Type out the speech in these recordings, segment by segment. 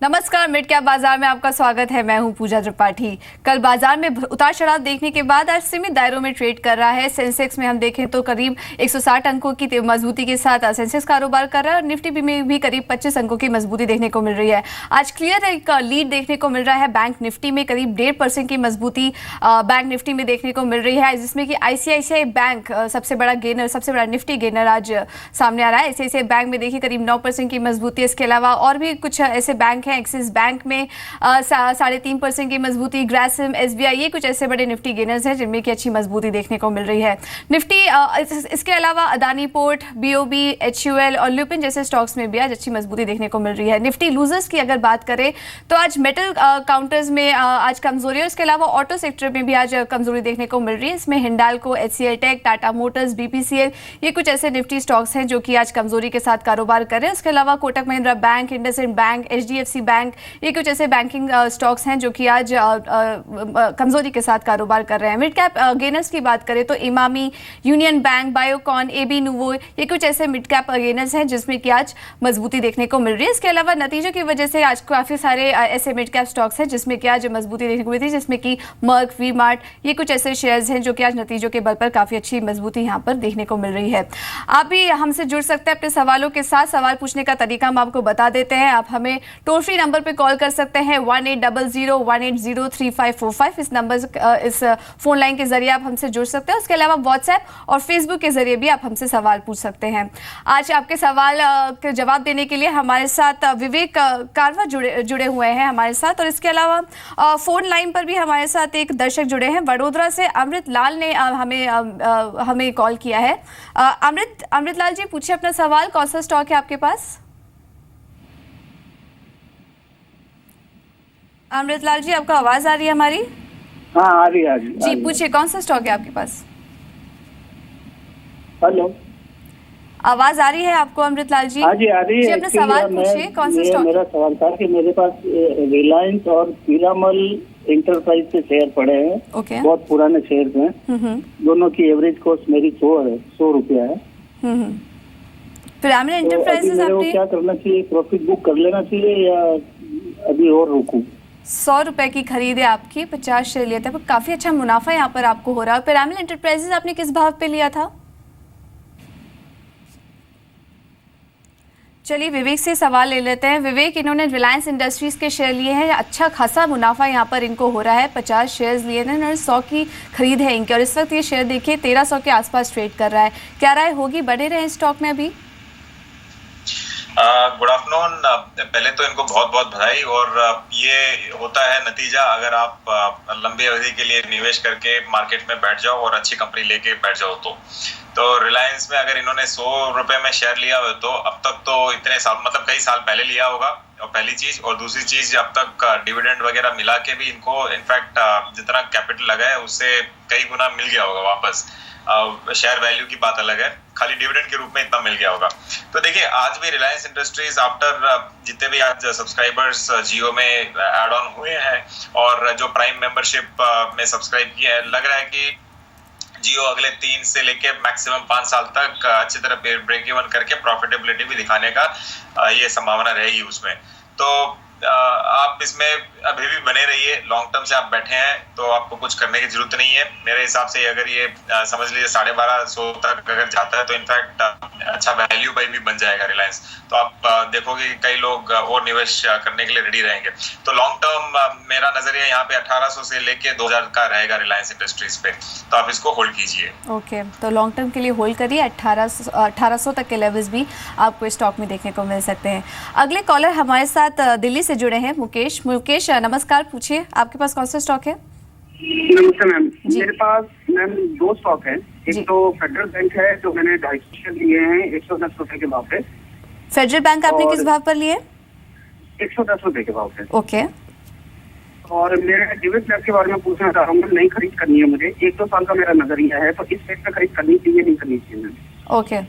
नमस्कार, mid cap बाजार में आपका स्वागत है। मैं हूं पूजा त्रिपाठी। कल बाजार में उतार चढ़ाव देखने के बाद आज सीमित दायरों में ट्रेड कर रहा है। सेंसेक्स में हम देखें तो करीब 160 अंकों की मजबूती के साथ सेंसेक्स कारोबार कर रहा है और निफ्टी में भी करीब 25 अंकों की मजबूती देखने को मिल रही है। आज क्लियर एक लीड देखने को मिल रहा है। बैंक निफ्टी में करीब 1.5% की मजबूती बैंक निफ्टी में देखने को मिल रही है, जिसमें कि आईसीआईसीआई बैंक सबसे बड़ा गेनर, सबसे बड़ा निफ्टी गेनर आज सामने आ रहा है। आईसीआईसीआई बैंक में देखिए करीब 9% की मजबूती। इसके अलावा और भी कुछ ऐसे बैंक एक्सिस बैंक में 3.5% की मजबूती, ग्रासिम, एसबीआई, ये कुछ ऐसे बड़े निफ्टी गेनर्स हैं जिनमें की अच्छी मजबूती देखने को मिल रही है। निफ्टी इसके अलावा अदानी पोर्ट, बीओबी, एचयूएल और ल्यूपिन जैसे स्टॉक्स में भी आज अच्छी मजबूती देखने को मिल रही है। निफ्टी लूजर्स की अगर बात करें तो आज मेटल काउंटर्स में आज कमजोरी है। इसके अलावा ऑटो सेक्टर में भी आज कमजोरी देखने को मिल रही है। इसमें हिंडाल्को, एचसीएल टेक, टाटा मोटर्स, बीपीसीएल, ये कुछ ऐसे निफ्टी स्टॉक्स हैं जो कि आज कमजोरी के साथ कारोबार कर रहे हैं। इसके अलावा Kotak Mahindra bank, IndusInd bank, HDFC bank, ये कुछ ऐसे बैंकिंग स्टॉक्स हैं जो कि आज कमजोरी के साथ कारोबार कर रहे हैं। मिड कैप गेनर्स की बात करें तो इमामी, यूनियन बैंक, बायोकॉन, एबी नूवो, ये कुछ ऐसे मिड कैप गेनर्स हैं जिसमें कि आज मजबूती देखने को मिल रही है। इसके अलावा नतीजों की वजह से आज काफी सारे ऐसे मिड कैप स्टॉक्स हैं जिसमें कि आज मजबूती देखने को मिली थी, जिसमें कि मर्क, वी मार्ट, ये कुछ ऐसे शेयर्स हैं जो कि आज नतीजों के बल पर काफी अच्छी मजबूती यहाँ पर देखने को मिल रही है। आप भी हमसे जुड़ सकते हैं अपने सवालों के साथ। सवाल पूछने का तरीका हम आपको बता देते हैं। आप हमें टोल फ्री नंबर पर कॉल कर सकते हैं 1800-180-3545। इस नंबर, इस फोन लाइन के जरिए आप हमसे जुड़ सकते हैं। उसके अलावा व्हाट्सएप और फेसबुक के जरिए भी आप हमसे सवाल पूछ सकते हैं। आज आपके सवाल के जवाब देने के लिए हमारे साथ विवेक कारवा जुड़े हुए हैं हमारे साथ, और इसके अलावा फोन लाइन पर भी हमारे साथ एक दर्शक जुड़े हैं। वडोदरा से अमृत लाल ने हमें कॉल किया है। अमृत लाल जी, पूछिए अपना सवाल। कौन सा स्टॉक है आपके पास? अमृतलाल जी, आपको आवाज आ रही है हमारी? हाँ, आ रही है जी, पूछिए कौन सा स्टॉक है आपके पास? हेलो, आवाज आ रही है आपको अमृतलाल जी? हाँ जी, आ रही है। अपना सवाल पूछिए, कौन सा स्टॉक? मेरा सवाल था कि मेरे पास रिलायंस और पीरामल इंटरप्राइज के शेयर पड़े हैं। ओके। बहुत पुराने शेयर हैं। दोनों की एवरेज कॉस्ट मेरी 100 रुपया है। पिरामिड इंटरप्राइजेस आपने क्या करना चाहिए? प्रॉफिट बुक कर लेना चाहिए या अभी और रुकूं? 100 रुपए की खरीद है आपकी, 50 शेयर लिया था, काफी अच्छा मुनाफा यहाँ पर आपको हो रहा है। पिरामिड इंटरप्राइजेस आपने किस भाव पे लिया था? चलिए विवेक से सवाल ले लेते हैं। विवेक, इन्होंने रिलायंस इंडस्ट्रीज के शेयर लिए हैं, अच्छा खासा मुनाफा यहाँ पर इनको हो रहा है। 50 शेयर्स लिए हैं इन्होंने, 100 की खरीद है इनकी, और इस वक्त ये शेयर देखिए 1300 के आसपास ट्रेड कर रहा है। क्या राय होगी, बढ़े रहे स्टॉक में अभी? Good afternoon. पहले तो इनको बहुत बहुत बधाई। और ये होता है नतीजा अगर आप लंबी अवधि के लिए निवेश करके मार्केट में बैठ जाओ और अच्छी कंपनी लेके बैठ जाओ। तो रिलायंस में अगर इन्होंने 100 रुपए में शेयर लिया हो तो अब तक तो इतने साल, मतलब कई साल पहले लिया होगा, और पहली चीज। और दूसरी चीज, अब तक डिविडेंड वगैरह मिला के भी इनको इनफैक्ट जितना कैपिटल लगा है उससे कई गुना मिल गया होगा वापस। शेयर वैल्यू की बात अलग है, खाली डिविडेंड के रूप में इतना मिल गया होगा। तो देखिए, आज भी रिलायंस इंडस्ट्रीज आफ्टर जितने भी आज सब्सक्राइबर्स जियो में ऐड ऑन हुए हैं और जो प्राइम मेंबरशिप में सब्सक्राइब किया है, लग रहा है कि जियो अगले 3 से लेके मैक्सिमम 5 साल तक अच्छी तरह ब्रेक इवन करके प्रॉफिटेबिलिटी भी दिखाने का ये संभावना रहेगी उसमें। तो आप इसमें अभी भी बने रहिए। लॉन्ग टर्म से आप बैठे हैं तो आपको कुछ करने की जरूरत नहीं है मेरे हिसाब से। अगर ये समझ लीजिए 1250 तक अगर जाता है तो इनफैक्ट अच्छा वैल्यू बाई भी बन जाएगा रिलायंस। तो आप देखोगे कि कई लोग और निवेश करने के लिए रेडी रहेंगे। तो लॉन्ग टर्म मेरा नजरिया यहाँ पे 1800 से लेके 2000 का रहेगा रिलायंस इंडस्ट्रीज पे, तो आप इसको होल्ड कीजिए। ओके, तो लॉन्ग टर्म के लिए होल्ड करिए। 1800 तक के लेवल्स भी आपको स्टॉक में देखने को मिल सकते हैं। अगले कॉलर हमारे साथ दिल्ली से जुड़े हैं मुकेश। मुकेश नमस्कार, पूछिए आपके पास कौन सा स्टॉक है? नमस्ते मैम, मेरे पास मैम 2 स्टॉक है। एक तो फेडरल बैंक है जो मैंने 250 शेयर लिए हैं 110 रुपए के भाव पे। फेडरल बैंक आपने किस भाव पर लिए? 110 रुपए के भाव पे। ओके। और मेरे डिविडेंड के बारे में पूछना चाह रहा हूँ। नई खरीद करनी है मुझे, 1-2 साल का मेरा नजरिया है, तो इस रेट पे खरीद करनी चाहिए नहीं करनी चाहिए मैम? ओके,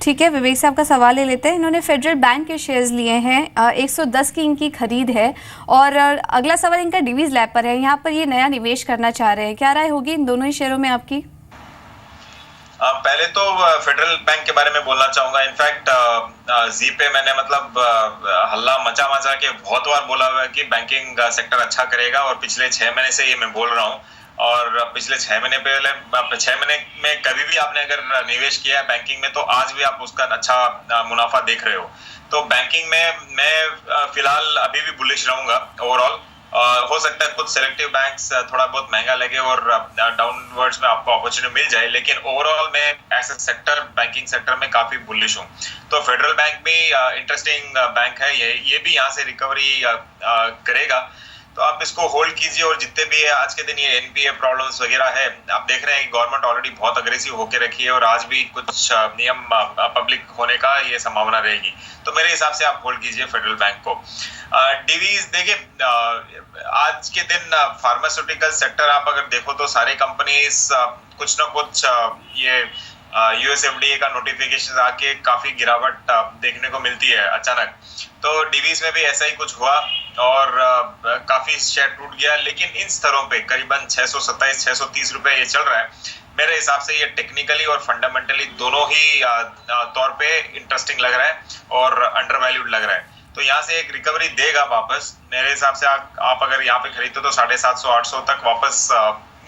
ठीक है। विवेक से आपका सवाल ले लेते हैं। इन्होंने फेडरल बैंक के शेयर्स लिए हैं, 110 की इनकी खरीद है, और अगला सवाल इनका डिवीज लैब पर है। यहाँ पर ये नया निवेश करना चाह रहे हैं, क्या राय होगी इन दोनों ही शेयरों में आपकी? पहले तो फेडरल बैंक के बारे में बोलना चाहूंगा। इनफैक्ट जी पे मैंने मतलब हल्ला मचा के बहुत बार बोला हुआ है कि बैंकिंग सेक्टर अच्छा करेगा, और पिछले 6 महीने से ये मैं बोल रहा हूँ। और पिछले 6 महीने पहले 6 महीने में कभी भी आपने अगर निवेश किया है बैंकिंग में, तो आज भी आप उसका अच्छा मुनाफा देख रहे हो। तो बैंकिंग में मैं फिलहाल अभी भी बुलिश रहूंगा ओवरऑल। हो सकता है कुछ सेलेक्टिव बैंक्स थोड़ा बहुत महंगा लगे और डाउनवर्ड्स में आपको अपॉर्चुनिटी मिल जाए, लेकिन ओवरऑल मैं ऐसे सेक्टर बैंकिंग सेक्टर में काफी बुलिश हूँ। तो फेडरल बैंक भी इंटरेस्टिंग बैंक है, ये भी यहाँ से रिकवरी करेगा। तो आप इसको होल्ड कीजिए। और जितने भी है आज के दिन ये एनपीए प्रॉब्लम्स वगैरह है, आप देख रहे हैं कि गवर्नमेंट ऑलरेडी बहुत अग्रेसिव होकर रखी है, और आज भी कुछ नियम पब्लिक होने का ये संभावना रहेगी। तो मेरे हिसाब से आप होल्ड कीजिए फेडरल बैंक को। डिवीज देखिए, आज के दिन फार्मास्यूटिकल सेक्टर आप अगर देखो तो सारे कंपनीज कुछ ना कुछ ये यूएसएफडीए का नोटिफिकेशन आके काफी गिरावट देखने को मिलती है अचानक। तो डिवीज में भी ऐसा ही कुछ हुआ और काफी शेयर टूट गया, लेकिन इन स्तरों पे करीबन 627-630 रुपए ये चल रहा है। मेरे हिसाब से ये टेक्निकली और फंडामेंटली दोनों ही तौर पे इंटरेस्टिंग लग रहा है और अंडरवैल्यूड लग रहा है। तो यहाँ से एक रिकवरी देगा वापस। मेरे हिसाब से आप अगर यहाँ पे खरीदते तो 750-800 तक वापस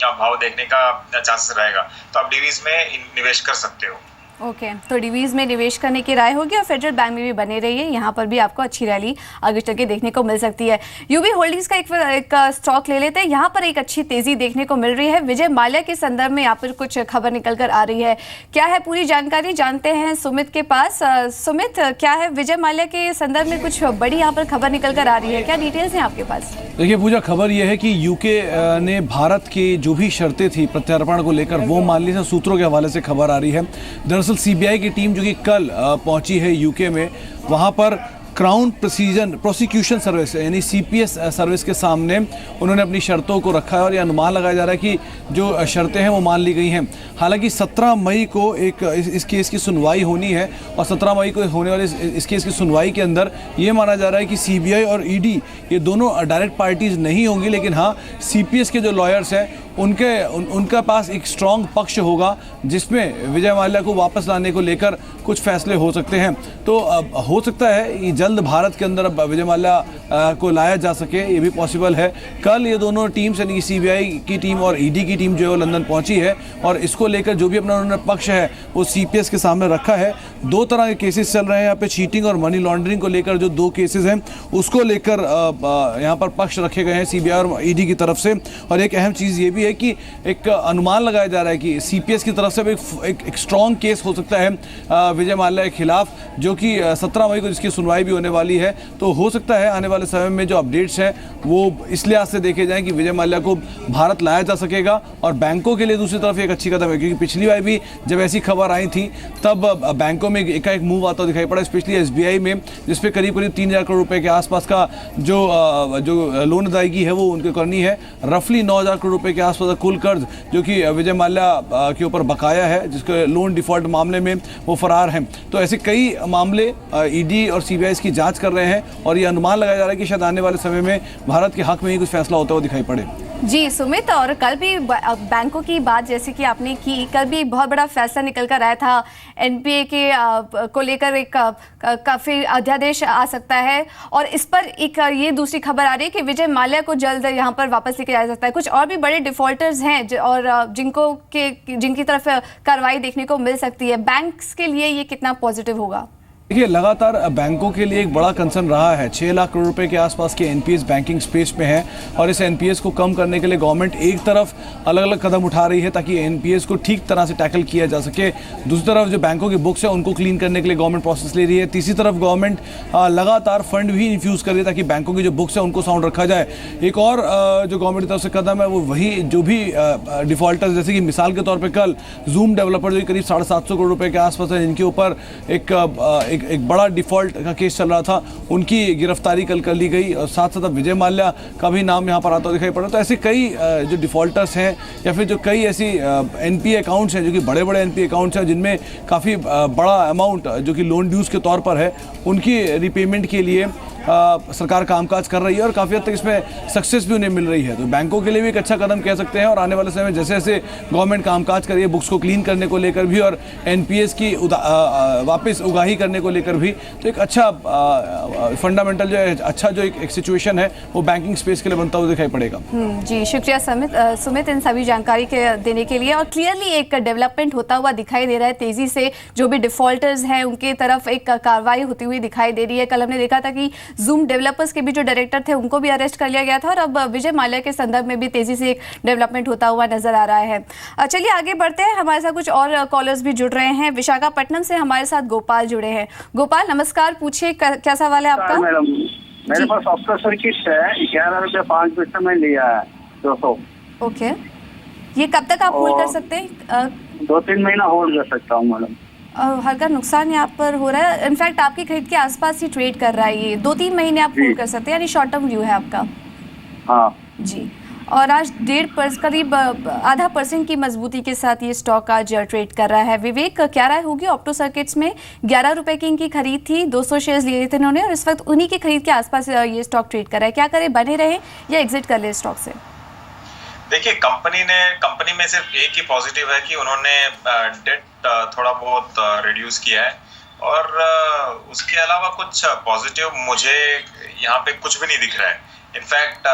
भाव देखने का चांसेस रहेगा। तो आप डिवीज में निवेश कर सकते हो। ओके, तो डिवीज में निवेश करने की राय होगी और फेडरल बैंक में भी बने रहिए। यहाँ पर भी आपको अच्छी रैली आगे चल के देखने को मिल सकती है। यूबी होल्डिंग्स का एक स्टॉक ले लेते हैं। यहाँ पर एक अच्छी तेजी देखने को मिल रही है। विजय माल्या के संदर्भ में यहाँ पर कुछ खबर निकल कर आ रही है, क्या है पूरी जानकारी जानते हैं सुमित के पास। सुमित, क्या है विजय माल्या के संदर्भ में कुछ बड़ी यहाँ पर खबर निकल कर आ रही है, क्या डिटेल्स हैं आपके पास? देखिए पूजा, खबर यह है कि यूके ने भारत की जो भी शर्तें थी प्रत्यार्पण को लेकर वो मान ली। सूत्रों के हवाले से खबर आ रही है। दरअसल सीबीआई की टीम जो कि कल पहुंची है यूके में, वहां पर क्राउन प्रोसिक्यूशन सर्विस यानी सीपीएस सर्विस के सामने उन्होंने अपनी शर्तों को रखा है, और ये अनुमान लगाया जा रहा है कि जो शर्तें हैं वो मान ली गई हैं। हालांकि 17 मई को इस केस की सुनवाई होनी है, और 17 मई को होने वाले इस केस की सुनवाई के अंदर ये माना जा रहा है कि सीबीआई और ईडी ये दोनों डायरेक्ट पार्टीज नहीं होंगी, लेकिन हाँ सीपीएस के जो लॉयर्स हैं उनका पास एक स्ट्रॉन्ग पक्ष होगा जिसमें विजय माल्या को वापस लाने को लेकर कुछ फैसले हो सकते हैं। तो हो सकता है कि जल्द भारत के अंदर अब विजय माल्या को लाया जा सके, ये भी पॉसिबल है। कल ये दोनों टीम्स यानी कि सीबीआई की टीम और ईडी की टीम जो है लंदन पहुंची है, और इसको लेकर जो भी अपना उन्होंने पक्ष है वो सीपीएस के सामने रखा है। 2 तरह के केसेस चल रहे हैं यहाँ पे, चीटिंग और मनी लॉन्ड्रिंग को लेकर जो 2 केसेस हैं उसको लेकर यहाँ पर पक्ष रखे गए हैं सीबीआई और ईडी की तरफ से। और एक अहम चीज़ ये भी है कि एक अनुमान लगाया जा रहा है कि सीपीएस की तरफ से एक स्ट्रॉन्ग केस हो सकता है विजय माल्या के खिलाफ, जो कि 17 मई को जिसकी सुनवाई भी होने वाली है। तो हो सकता है आने वाले समय में जो अपडेट्स हैं वो इस लिहाज से देखे जाएं कि विजय माल्या को भारत लाया जा सकेगा। और बैंकों के लिए दूसरी तरफ एक अच्छी कदम है, क्योंकि पिछली बार भी जब ऐसी खबर आई थी तब बैंकों में एकाएक मूव आता दिखाई पड़ा, स्पेशली एसबीआई में, जिसपे करीब 3000 करोड़ रुपए के आसपास का जो लोन अदायगी है वो उनको करनी है। रफली 9000 करोड़ रुपए के आसपास कुल कर्ज जो कि विजय माल्या के ऊपर बकाया है, जिसके लोन डिफॉल्ट मामले में वो फरार हैं। तो ऐसे कई मामले ईडी और सीबीआई की जांच कर रहे हैं, और ये अनुमान लगाया जा रहा है कि शायद आने वाले समय में भारत के हक में ही कुछ फैसला होता हुआ दिखाई पड़े। जी सुमित, और कल भी बैंकों की बात जैसे कि आपने की, कल भी बहुत बड़ा फैसला निकल कर आया था एनपीए के को लेकर। एक काफ़ी अध्यादेश आ सकता है, और इस पर एक ये दूसरी खबर आ रही है कि विजय माल्या को जल्द यहाँ पर वापस लेके जाया सकता है। कुछ और भी बड़े डिफॉल्टर्स हैं और जिनकी तरफ कार्रवाई देखने को मिल सकती है। बैंक्स के लिए ये कितना पॉजिटिव होगा? देखिए, लगातार बैंकों के लिए एक बड़ा कंसर्न रहा है। 6 लाख करोड़ रुपए के आसपास के एनपीएस बैंकिंग स्पेस में है, और इस एनपीएस को कम करने के लिए गवर्नमेंट एक तरफ अलग अलग कदम उठा रही है ताकि एनपीएस को ठीक तरह से टैकल किया जा सके। दूसरी तरफ जो बैंकों की बुक्स है उनको क्लीन करने के लिए गवर्नमेंट प्रोसेस ले रही है। तीसरी तरफ गवर्नमेंट लगातार फंड भी इन्फ्यूज़ कर रही है ताकि बैंकों की जो बुक्स है उनको साउंड रखा जाए। एक और जो गवर्नमेंट की तरफ से कदम है वो वही जो भी डिफॉल्टर्स, जैसे कि मिसाल के तौर पर कल जूम डेवलपर जो करीब 750 करोड़ रुपये के आसपास है, जिनके ऊपर एक बड़ा डिफॉल्ट का केस चल रहा था, उनकी गिरफ्तारी कल कर ली गई। और साथ साथ अब विजय माल्या का भी नाम यहाँ पर आता दिखाई पड़ा। तो ऐसे कई जो डिफॉल्टर्स हैं या फिर जो कई ऐसी एनपीए अकाउंट्स हैं जो कि बड़े बड़े एनपीए अकाउंट्स हैं जिनमें काफ़ी बड़ा अमाउंट जो कि लोन ड्यूज के तौर पर है, उनकी रिपेमेंट के लिए सरकार कामकाज कर रही है और काफ़ी हद तक इसमें सक्सेस भी उन्हें मिल रही है। तो बैंकों के लिए भी एक अच्छा कदम कह सकते हैं और आने वाले समय में जैसे जैसे गवर्नमेंट कामकाज कर रही है बुक्स को क्लीन करने को लेकर भी और एनपीएस की वापस उगाही करने को लेकर भी, तो एक अच्छा फंडामेंटल जो है, अच्छा जो एक सिचुएशन है वो बैंकिंग स्पेस के लिए बनता हुआ दिखाई पड़ेगा। जी शुक्रिया सुमित इन सभी जानकारी के देने के लिए। और क्लियरली एक डेवलपमेंट होता हुआ दिखाई दे रहा है, तेजी से जो भी डिफॉल्टर्स हैं उनके तरफ एक कार्रवाई होती हुई दिखाई दे रही है। कल हमने देखा था कि जूम डेवलपर्स के भी जो डायरेक्टर थे उनको भी अरेस्ट कर लिया गया था और अब विजय माल्या के संदर्भ में भी तेजी से एक डेवलपमेंट होता हुआ नजर आ रहा है। चलिए आगे बढ़ते हैं, हमारे साथ कुछ और कॉलर्स भी जुड़ रहे हैं। विशाखापट्टनम से हमारे साथ गोपाल जुड़े हैं। गोपाल नमस्कार, पूछिए क्या सवाल है आपका? मैडम मेरे पास ऑप्टो सर्किट है, 11 रुपये 5 पैसे में लिया है 200। ओके, ये कब तक आप होल्ड कर सकते हैं? 2-3 महीना होल्ड कर सकता हूँ मैडम। हल्का नुकसान यहाँ पर हो रहा है, इनफैक्ट आपकी खरीद के आसपास ही ट्रेड कर रहा है ये। 2-3 महीने आप होल्ड कर सकते हैं, यानी शॉर्ट टर्म व्यू है आपका। हाँ जी, और आज 1.5% करीब आधा % की मजबूती के साथ ये स्टॉक आज ट्रेड कर रहा है। विवेक, क्या राय होगी? ऑप्टो सर्किट्स में 11 रुपए की इनकी खरीद थी, 200 शेयर्स लिए थे इन्होंने और इस वक्त उन्हीं की खरीद के आसपास ये स्टॉक ट्रेड कर रहा है। क्या करें, बने रहे या एग्जिट कर ले स्टॉक से? देखिए, कंपनी में सिर्फ एक ही पॉजिटिव है कि उन्होंने डेट थोड़ा बहुत रिड्यूस किया है और उसके अलावा कुछ पॉजिटिव मुझे यहाँ पे कुछ भी नहीं दिख रहा है। इनफैक्ट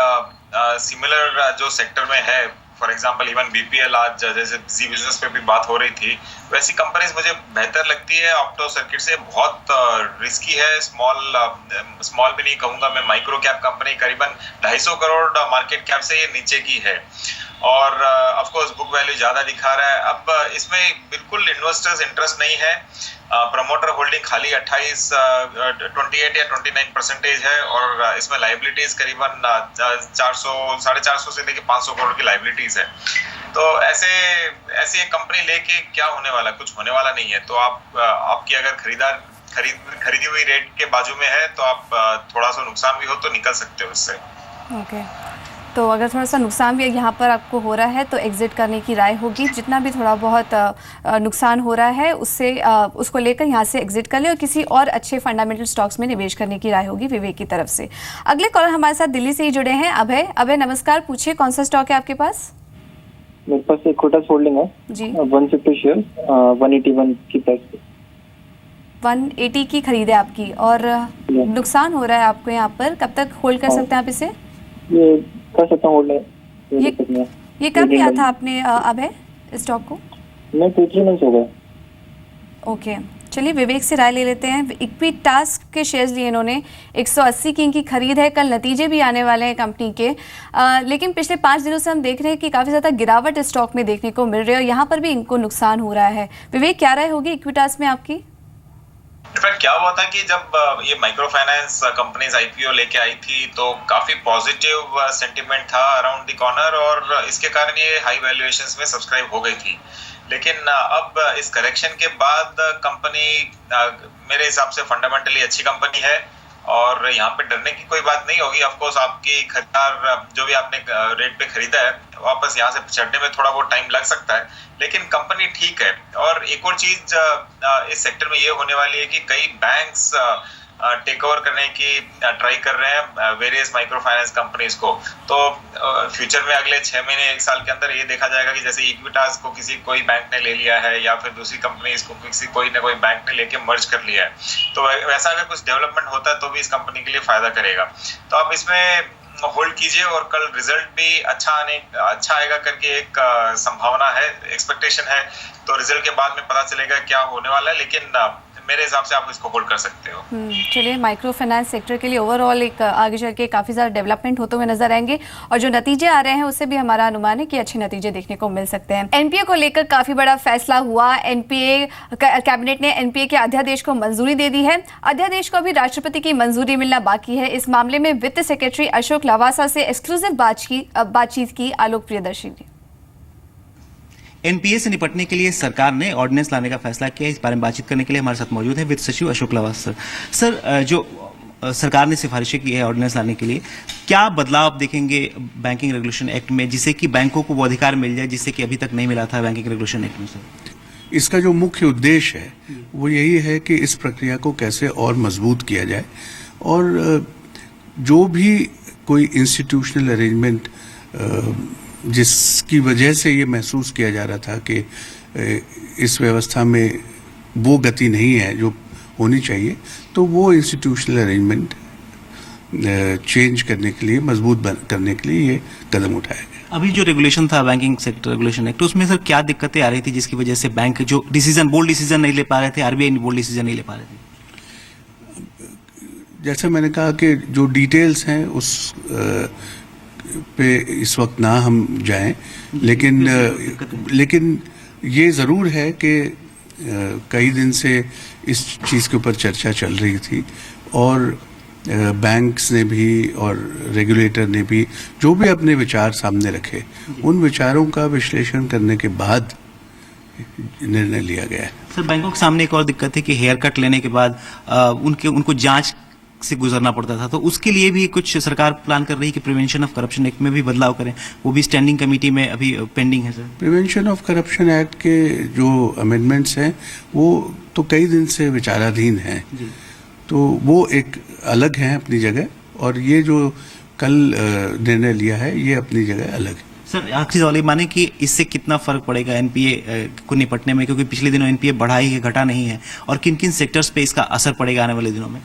सिमिलर जो सेक्टर में है, फॉर एग्जांपल इवन बीपीएल, आज जैसे जी बिजनेस पे भी बात हो रही थी, वैसी कंपनीज मुझे बेहतर लगती है। ऑप्टो सर्किट से बहुत रिस्की है, स्मॉल भी नहीं कहूँगा मैं, माइक्रो कैप कंपनी, करीबन 250 करोड़ मार्केट कैप से ये नीचे की है और ऑफ कोर्स बुक वैल्यू ज़्यादा दिखा रहा है। अब इसमें बिल्कुल इन्वेस्टर्स इंटरेस्ट नहीं है। प्रमोटर होल्डिंग खाली 28 या 29% है और इसमें लाइबिलिटीज करीबन 400-450 से लेके 500 करोड़ की लाइबिलिटीज है। तो ऐसे एक कंपनी लेके क्या होने वाला, कुछ होने वाला नहीं है। तो आपकी अगर खरीदी हुई रेट के बाजू में है तो आप थोड़ा सा नुकसान भी हो तो निकल सकते हो इससे। ओके, तो अगर थोड़ा सा नुकसान भी यहाँ पर आपको हो रहा है तो एग्जिट करने की राय होगी। जितना भी थोड़ा बहुत नुकसान हो रहा है उसको लेकर यहाँ से एग्जिट कर ले और किसी और अच्छे फंडामेंटल स्टॉक्स में निवेश करने की राय होगी विवेक की तरफ से। अगले कॉलर हमारे साथ दिल्ली से ही जुड़े हैं अभय नमस्कार, पूछिए कौन सा स्टॉक है आपके पास? मेरे पास एक कोटस होल्डिंग है जी, 150 शेयर 181 की प्राइस 180 की खरीद है आपकी और नुकसान हो रहा है आपको यहाँ पर। कब तक होल्ड कर सकते हैं आप इसे? ये कर सकता हूँ होल्ड। ये कब लिया था आपने अभय स्टॉक को? मैं 2-3 मंथ्स हो गए। ओके, चलिए विवेक से राय ले लेते हैं। इक्विटास के शेयर्स लिए इन्होंने 180 की इनकी खरीद है। कल नतीजे भी आने वाले हैं कंपनी के, लेकिन पिछले 5 दिनों से हम देख रहे हैं कि काफ़ी ज़्यादा गिरावट स्टॉक में देखने को मिल रही है और यहाँ पर भी इनको नुकसान हो रहा है। विवेक, क्या राय होगी इक्विटास में आपकी? इनफैक्ट क्या हुआ था कि जब ये माइक्रो फाइनेंस कंपनीज आईपीओ लेके आई थी तो काफी पॉजिटिव सेंटिमेंट था अराउंड द कॉर्नर और इसके कारण ये हाई वैल्यूएशंस में सब्सक्राइब हो गई थी। लेकिन अब इस करेक्शन के बाद कंपनी मेरे हिसाब से फंडामेंटली अच्छी कंपनी है और यहाँ पे डरने की कोई बात नहीं होगी। ऑफ कोर्स आपकी खरीदार जो भी आपने रेट पे खरीदा है वापस यहाँ से चढ़ने में थोड़ा बहुत टाइम लग सकता है, लेकिन कंपनी ठीक है। और एक और चीज इस सेक्टर में ये होने वाली है कि कई बैंक्स टेक ओवर करने की ट्राई कर रहे हैं वेरियस माइक्रो फाइनेंस कंपनीज को। तो फ्यूचर में अगले 6 महीने 1 साल के अंदर ये देखा जाएगा कि जैसे इक्विटास को कोई बैंक ने ले लिया है या फिर दूसरी कंपनीज को कोई ना कोई बैंक ने लेके मर्ज कर लिया है, तो वैसा अगर कुछ डेवलपमेंट होता है तो भी इस कंपनी के लिए फायदा करेगा। तो आप इसमें होल्ड कीजिए और कल रिजल्ट भी अच्छा आएगा करके एक संभावना है, एक्सपेक्टेशन है। तो रिजल्ट के बाद में पता चलेगा क्या होने वाला है, लेकिन मेरे हिसाब से आप इसको होल्ड कर सकते हो। चलिए, माइक्रो फाइनेंस सेक्टर के लिए ओवरऑल एक आगे चल के काफ़ी ज़्यादा डेवलपमेंट होते हुए नजर आएंगे और जो नतीजे आ रहे हैं उससे भी हमारा अनुमान है कि अच्छे नतीजे देखने को मिल सकते हैं। एनपीए को लेकर काफ़ी बड़ा फैसला हुआ। एनपीए कैबिनेट ने एनपीए के अध्यादेश को मंजूरी दे दी है। अध्यादेश को अभी राष्ट्रपति की मंजूरी मिलना बाकी है। इस मामले में वित्त सेक्रेटरी अशोक लवासा से एक्सक्लूसिव बातचीत की आलोक प्रियदर्शी ने। एनपीए से निपटने के लिए सरकार ने ऑर्डिनेंस लाने का फैसला किया। इस बारे में बातचीत करने के लिए हमारे साथ मौजूद है वित्त सचिव अशोक लवासा सर। जो सरकार ने सिफारिशें की है ऑर्डिनेंस लाने के लिए, क्या बदलाव आप देखेंगे बैंकिंग रेगुलेशन एक्ट में जिससे कि बैंकों को वो अधिकार मिल जाए जिससे कि अभी तक नहीं मिला था बैंकिंग रेगुलेशन एक्ट में? सर, इसका जो मुख्य उद्देश्य है वो यही है कि इस प्रक्रिया को कैसे और मजबूत किया जाए और जो भी कोई इंस्टीट्यूशनल अरेंजमेंट जिसकी वजह से ये महसूस किया जा रहा था कि इस व्यवस्था में वो गति नहीं है जो होनी चाहिए, तो वो इंस्टीट्यूशनल अरेंजमेंट चेंज करने के लिए, मजबूत करने के लिए ये कदम उठाया गया। अभी जो रेगुलेशन था बैंकिंग सेक्टर रेगुलेशन एक्ट, उसमें सर क्या दिक्कतें आ रही थी जिसकी वजह से बैंक जो डिसीजन बोल्ड डिसीजन नहीं ले पा रहे थे, आरबीआई बोल्ड डिसीजन नहीं ले पा रहे थे? जैसा मैंने कहा कि जो डिटेल्स हैं उस पे इस वक्त ना हम जाएं, लेकिन ये ज़रूर है कि कई दिन से इस चीज़ के ऊपर चर्चा चल रही थी और बैंक्स ने भी और रेगुलेटर ने भी जो भी अपने विचार सामने रखे, उन विचारों का विश्लेषण करने के बाद निर्णय लिया गया है। सर, बैंकों के सामने एक और दिक्कत है कि हेयर कट लेने के बाद उनको जांच से गुजरना पड़ता था, तो उसके लिए भी कुछ सरकार प्लान कर रही है कि प्रिवेंशन ऑफ करप्शन एक्ट में भी बदलाव करें, वो भी स्टैंडिंग कमेटी में अभी पेंडिंग है sir. Prevention of corruption act के जो अमेंडमेंट्स हैं वो तो कई दिन से विचाराधीन हैं, तो वो एक अलग है अपनी जगह, और ये जो कल निर्णय लिया है ये अपनी जगह अलग है। सर, आखिरी सवाल ये माने कि इससे कितना फर्क पड़ेगा एनपीए को निपटने में, क्योंकि पिछले दिनों एनपीए बढ़ा ही है, घटा नहीं है, और किन किन सेक्टर्स पे इसका असर पड़ेगा आने वाले दिनों में?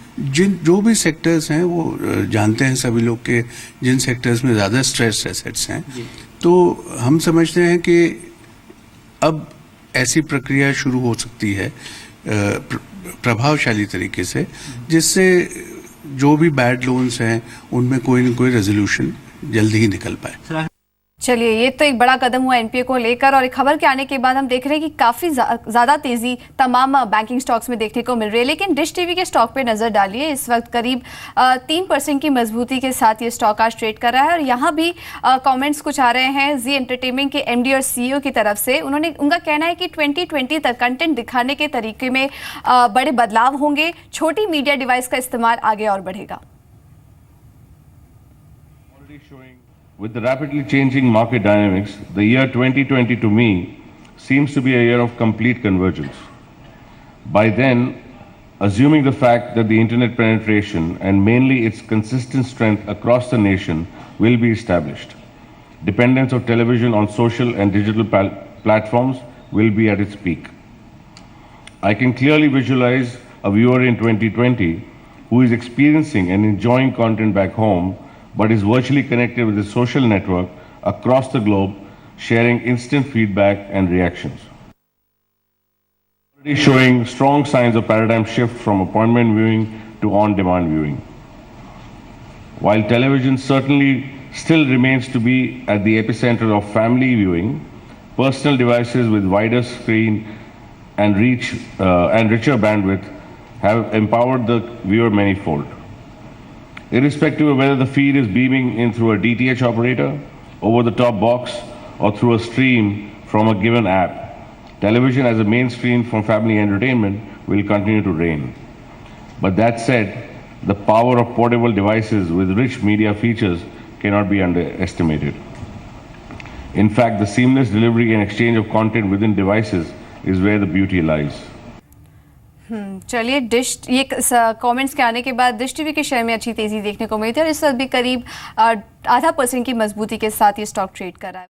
जो भी सेक्टर्स हैं वो जानते हैं सभी लोग के, जिन सेक्टर्स में ज़्यादा स्ट्रेस एसेट्स हैं, तो हम समझते हैं कि अब ऐसी प्रक्रिया शुरू हो सकती है प्रभावशाली तरीके से, जिससे जो भी बैड लोन्स हैं उनमें कोई न कोई रेजोल्यूशन जल्दी ही निकल पाए। चलिए, ये तो एक बड़ा कदम हुआ एनपीए को लेकर, और एक खबर के आने के बाद हम देख रहे हैं कि काफी ज्यादा तेजी तमाम बैंकिंग स्टॉक्स में देखने को मिल रही है। लेकिन डिश टीवी के स्टॉक पे नजर डालिए, इस वक्त करीब 3% की मजबूती के साथ ये स्टॉक आज ट्रेड कर रहा है। और यहाँ भी कमेंट्स कुछ आ रहे हैं जी एंटरटेनमेंट के एमडी और सीईओ की तरफ से। उनका कहना है कि 2020 तक कंटेंट दिखाने के तरीके में बड़े बदलाव होंगे, छोटी मीडिया डिवाइस का इस्तेमाल आगे और बढ़ेगा। With the rapidly changing market dynamics, the year 2020 to me seems to be a year of complete convergence. By then, assuming the fact that the internet penetration and mainly its consistent strength across the nation will be established, dependence of television on social and digital platforms will be at its peak. I can clearly visualize a viewer in 2020 who is experiencing and enjoying content back home, but is virtually connected with the social network across the globe, sharing instant feedback and reactions. Already showing strong signs of paradigm shift from appointment viewing to on-demand viewing. While television certainly still remains to be at the epicenter of family viewing, personal devices with wider screen and reach and richer bandwidth have empowered the viewer manyfold. Irrespective of whether the feed is beaming in through a DTH operator, over-the-top box, or through a stream from a given app, television as a mainstream for family entertainment will continue to reign. But that said, the power of portable devices with rich media features cannot be underestimated. In fact, the seamless delivery and exchange of content within devices is where the beauty lies. चलिए, ये comments के आने के बाद dish TV के share में अच्छी तेजी देखने को मिली थी, और इस वक्त भी करीब 0.5% की मजबूती के साथ ये स्टॉक ट्रेड कर रहा है।